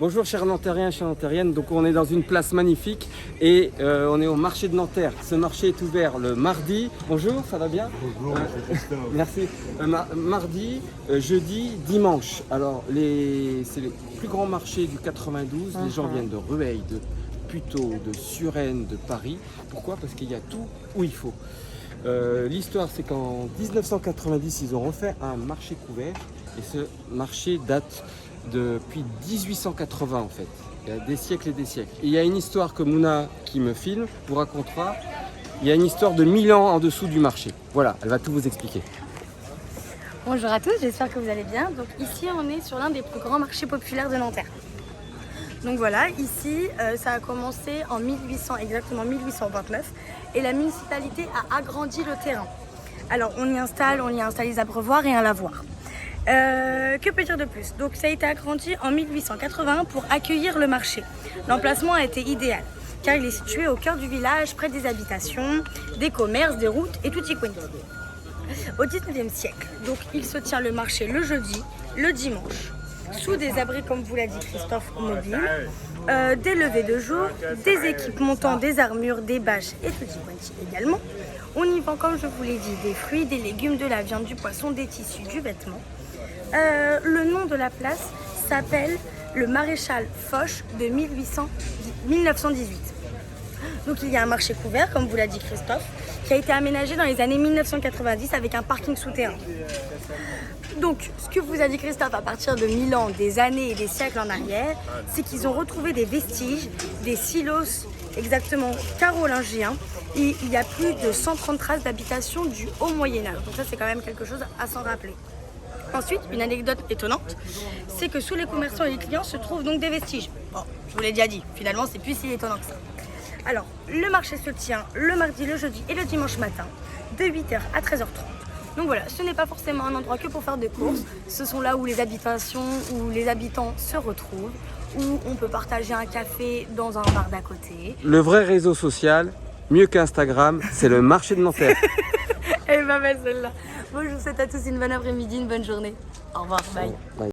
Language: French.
Bonjour chers Nantériens, chers Nantériennes, donc on est dans une place magnifique et on est au marché de Nanterre. Ce marché est ouvert le mardi. Bonjour, ça va bien? Bonjour, c'est Christophe. Merci. Mardi, jeudi, dimanche. Alors c'est le plus grand marché du 92. Les gens viennent de Rueil, de Puteaux, de Suresnes, de Paris. Pourquoi? Parce qu'il y a tout où il faut. L'histoire, c'est qu'en 1990, ils ont refait un marché couvert et ce marché date depuis 1880 en fait. Il y a des siècles et des siècles. Et il y a une histoire que Mouna, qui me filme, vous racontera. Il y a une histoire de 1000 ans en dessous du marché. Voilà, elle va tout vous expliquer. Bonjour à tous, j'espère que vous allez bien. Donc ici, on est sur l'un des plus grands marchés populaires de Nanterre. Donc voilà, ici, ça a commencé en 1800, exactement 1829, et la municipalité a agrandi le terrain. Alors, on y installe les abreuvoirs et un lavoir. Que peut dire de plus? Donc ça a été agrandi en 1881 pour accueillir le marché. L'emplacement a été idéal, car il est situé au cœur du village, près des habitations, des commerces, des routes et tout y connaît. Au 19e siècle, donc il se tient le marché le jeudi, le dimanche, sous des abris, comme vous l'a dit Christophe, mobiles, des levées de jour, des équipes montant des armures, des bâches et tout y connaît également. On y vend, comme je vous l'ai dit, des fruits, des légumes, de la viande, du poisson, des tissus, du vêtement. Le nom de la place s'appelle le Maréchal Foch de 1918. Donc il y a un marché couvert, comme vous l'a dit Christophe, qui a été aménagé dans les années 1990 avec un parking souterrain. Donc ce que vous a dit Christophe à partir de 1000 ans, des années et des siècles en arrière, c'est qu'ils ont retrouvé des vestiges, des silos exactement carolingiens, et il y a plus de 130 traces d'habitation du Haut Moyen-Âge. Donc ça c'est quand même quelque chose à s'en rappeler. Ensuite, une anecdote étonnante, c'est que sous les commerçants et les clients se trouvent donc des vestiges. Bon, je vous l'ai déjà dit, finalement c'est plus si étonnant que ça. Alors, le marché se tient le mardi, le jeudi et le dimanche matin, de 8h à 13h30. Donc voilà, ce n'est pas forcément un endroit que pour faire des courses, ce sont là où les habitations, où les habitants se retrouvent, où on peut partager un café dans un bar d'à côté. Le vrai réseau social, mieux qu'Instagram, c'est le marché de Nanterre. Elle est pas mal celle-là. Bon, je vous souhaite à tous une bonne après-midi, une bonne journée. Au revoir, bye. Bye.